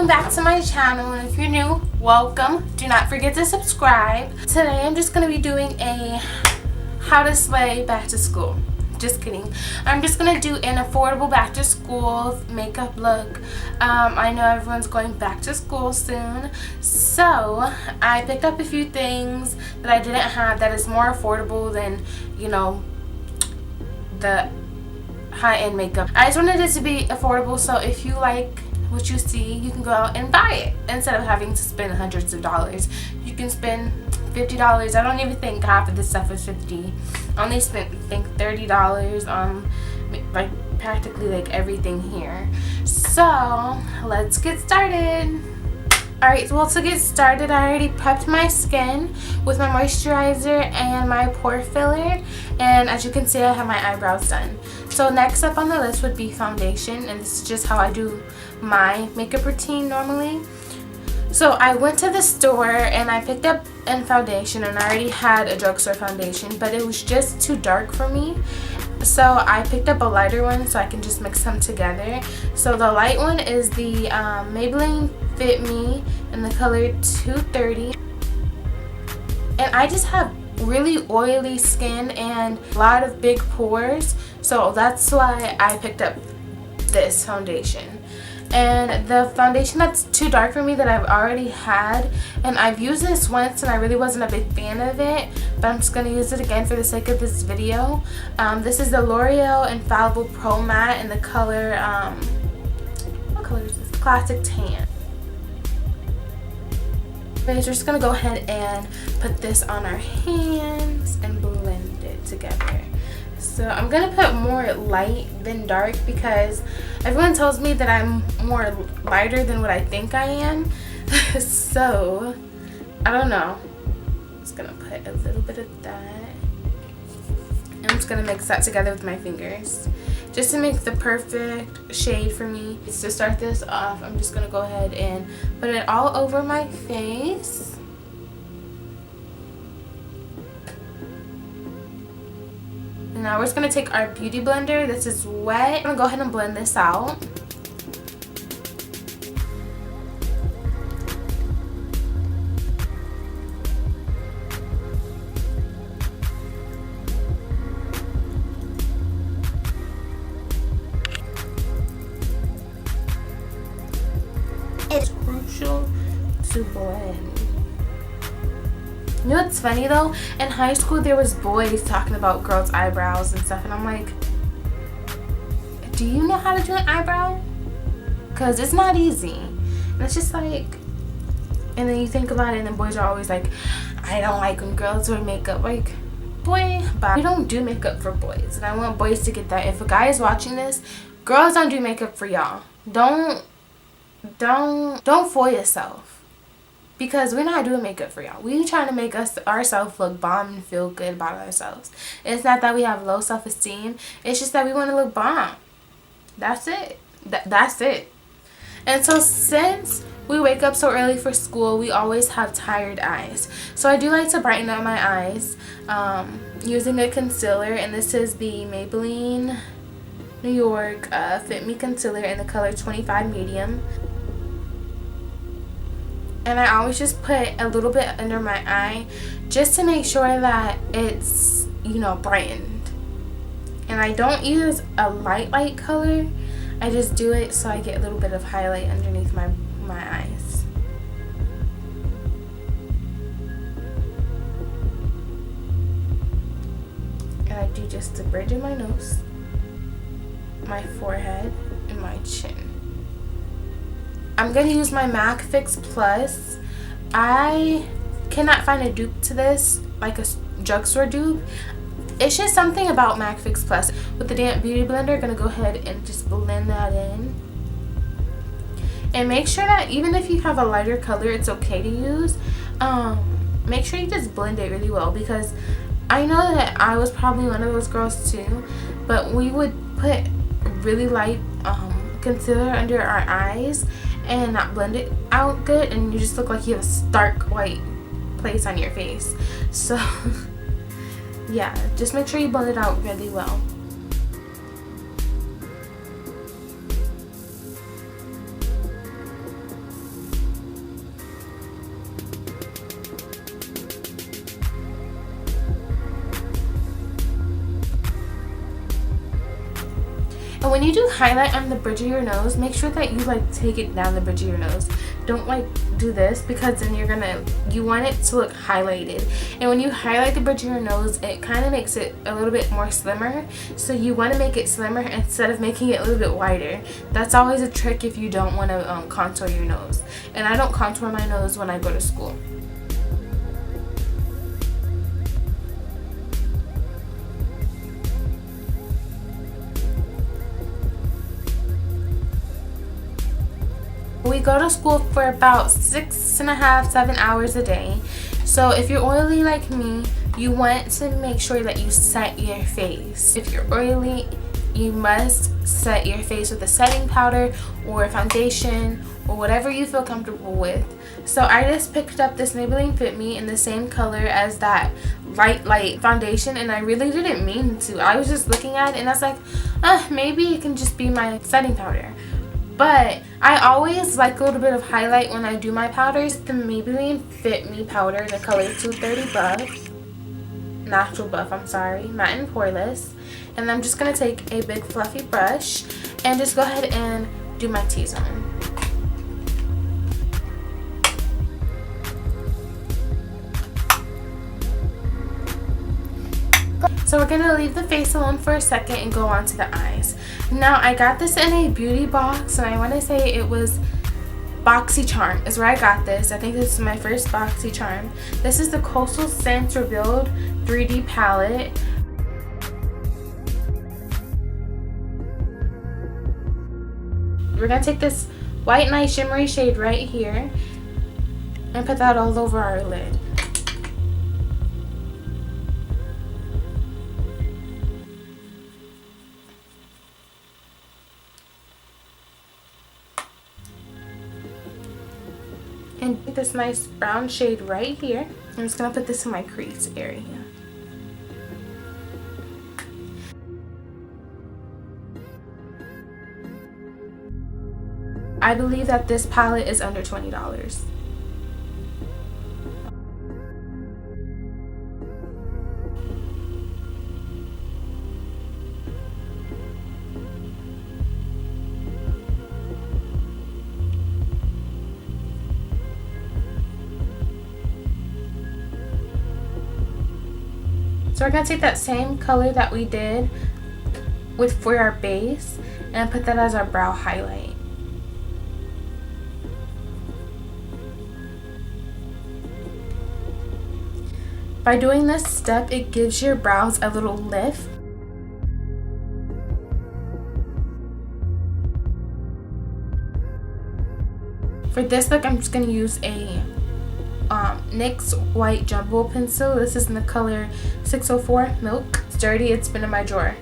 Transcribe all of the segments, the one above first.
welcome back to my channel, and if you're new, welcome. Do not forget to subscribe. Today I'm just going to be doing a how to slay back to school. Just kidding. I'm just going to do an affordable back to school makeup look. I know everyone's going back to school soon, so I picked up a few things that I didn't have that is more affordable than, you know, the high-end makeup. I just wanted it to be affordable, so if you like what you see, you can go out and buy it instead of having to spend hundreds of dollars. You can spend $50. I don't even think half of this stuff is $50. I only spent, I think, $30 on like practically like everything here. So let's get started. Alright, well, to get started, I already prepped my skin with my moisturizer and my pore filler, and as you can see, I have my eyebrows done. So next up on the list would be foundation, and this is just how I do my makeup routine normally. So I went to the store and I picked up a foundation, and I already had a drugstore foundation, but it was just too dark for me. So I picked up a lighter one so I can just mix them together. So the light one is the Maybelline Fit Me in the color 230. And I just have really oily skin and a lot of big pores, so that's why I picked up this foundation. And the foundation that's too dark for me that I've already had, and I've used this once and I really wasn't a big fan of it, but I'm just going to use it again for the sake of this video. This is the L'Oreal Infallible Pro Matte in the color, what color is this? Classic Tan. Okay, so we're just going to go ahead and put this on our hands and blend it together. So I'm going to put more light than dark because everyone tells me that I'm more lighter than what I think I am. So, I don't know. I'm just going to put a little bit of that. And I'm just going to mix that together with my fingers, just to make the perfect shade for me. To start this off, I'm just going to go ahead and put it all over my face. Now we're just going to take our beauty blender. This is wet. I'm going to go ahead and blend this out. It's crucial to blend. You know what's funny though? In high school there was boys talking about girls' eyebrows and stuff, and I'm like, do you know how to do an eyebrow? Because it's not easy. And it's just like, and then you think about it and then boys are always like, I don't like when girls wear makeup. Like, boy, bye. We don't do makeup for boys, and I want boys to get that. If a guy is watching this, girls don't do makeup for y'all. Don't fool yourself. Because we're not doing makeup for y'all. We trying to make ourselves look bomb and feel good about ourselves. It's not that we have low self-esteem. It's just that we want to look bomb. That's it. That's it. And so since we wake up so early for school, we always have tired eyes. So I do like to brighten up my eyes using a concealer. And this is the Maybelline New York Fit Me Concealer in the color 25 Medium. And I always just put a little bit under my eye just to make sure that it's, you know, brightened. And I don't use a light color. I just do it so I get a little bit of highlight underneath my eyes. And I do just the bridge of my nose, my forehead, and my chin. I'm going to use my MAC Fix Plus. I cannot find a dupe to this, like a drugstore dupe. It's just something about MAC Fix Plus. With the damp beauty blender, I'm going to go ahead and just blend that in. And make sure that even if you have a lighter color, it's okay to use. Make sure you just blend it really well, because I know that I was probably one of those girls too, but we would put really light concealer under our eyes and not blend it out good, and you just look like you have a stark white place on your face. So yeah, just make sure you blend it out really well. when you do highlight on the bridge of your nose, make sure that you like take it down the bridge of your nose. Don't like do this, because then you want it to look highlighted. And when you highlight the bridge of your nose, it kind of makes it a little bit more slimmer. So you want to make it slimmer instead of making it a little bit wider. That's always a trick if you don't want to contour your nose. And I don't contour my nose when I go to school. We go to school for about 6.5, 7 hours a day. So if you're oily like me, you want to make sure that you set your face. If you're oily, you must set your face with a setting powder or a foundation or whatever you feel comfortable with. So I just picked up this Maybelline Fit Me in the same color as that light foundation, and I really didn't mean to. I was just looking at it and I was like, maybe it can just be my setting powder. But I always like a little bit of highlight when I do my powders. The Maybelline Fit Me powder in the color 230 Buff. Natural Buff, I'm sorry. Matte and poreless. And I'm just going to take a big fluffy brush and just go ahead and do my T-zone. So we're going to leave the face alone for a second and go on to the eyes. Now I got this in a beauty box, and I want to say it was BoxyCharm is where I got this. I think this is my first BoxyCharm. This is the Coastal Scents Revealed 3D palette. We're going to take this white nice shimmery shade right here and put that all over our lid. And this nice brown shade right here. I'm just going to put this in my crease area. I believe that this palette is under $20. So we're going to take that same color that we did for our base and put that as our brow highlight. By doing this step, it gives your brows a little lift. For this look, I'm just going to use a NYX white jumbo pencil. This is in the color 604 Milk. It's dirty, it's been in my drawer.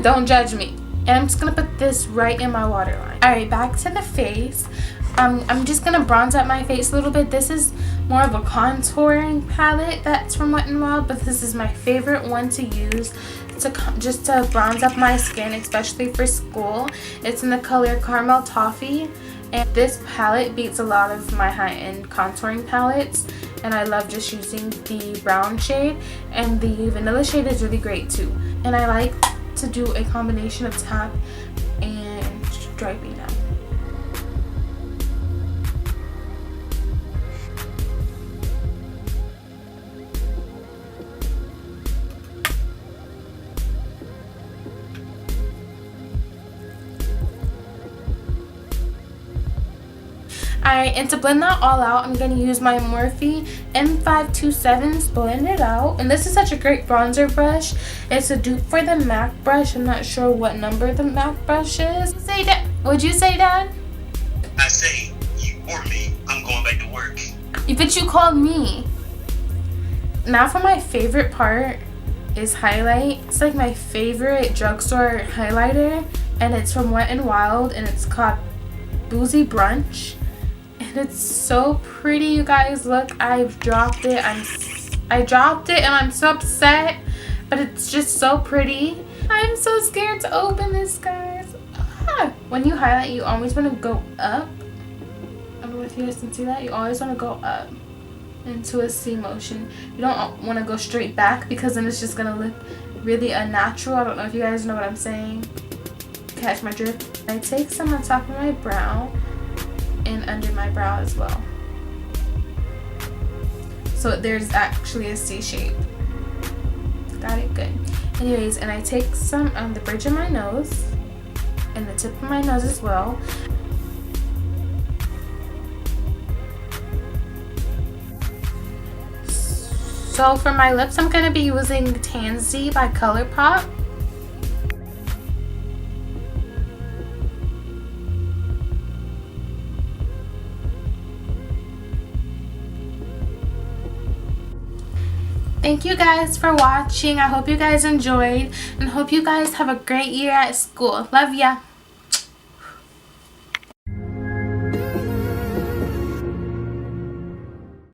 Don't judge me. And I'm just gonna put this right in my waterline. Alright, back to the face. I'm just gonna bronze up my face a little bit. This is more of a contouring palette that's from Wet n Wild, but this is my favorite one to use just to bronze up my skin, especially for school. It's in the color Caramel Toffee. And this palette beats a lot of my high-end contouring palettes, and I love just using the brown shade, and the vanilla shade is really great too. And I like to do a combination of tap and striping now. Alright, and to blend that all out, I'm going to use my Morphe M527's Blend It Out. And this is such a great bronzer brush. It's a dupe for the MAC brush. I'm not sure what number the MAC brush is. What'd you say, Dad? I say, you or me, I'm going back to work. But you called me. Now for my favorite part is highlight. It's like my favorite drugstore highlighter. And it's from Wet n Wild, and it's called Boozy Brunch. It's so pretty, you guys. Look, I've dropped it. I dropped it and I'm so upset, but it's just so pretty. I'm so scared to open this, guys. When you highlight, you always want to go up. I don't know if you guys can see that. You always want to go up into a C motion. You don't want to go straight back, because then it's just going to look really unnatural. I don't know if you guys know what I'm saying. catch my drip. I take some on top of my brow and under my brow as well. So there's actually a C shape. Got it? Good. Anyways, and I take some on the bridge of my nose and the tip of my nose as well. So for my lips, I'm going to be using Tansy by ColourPop. Thank you guys for watching. I hope you guys enjoyed and hope you guys have a great year at school. Love ya.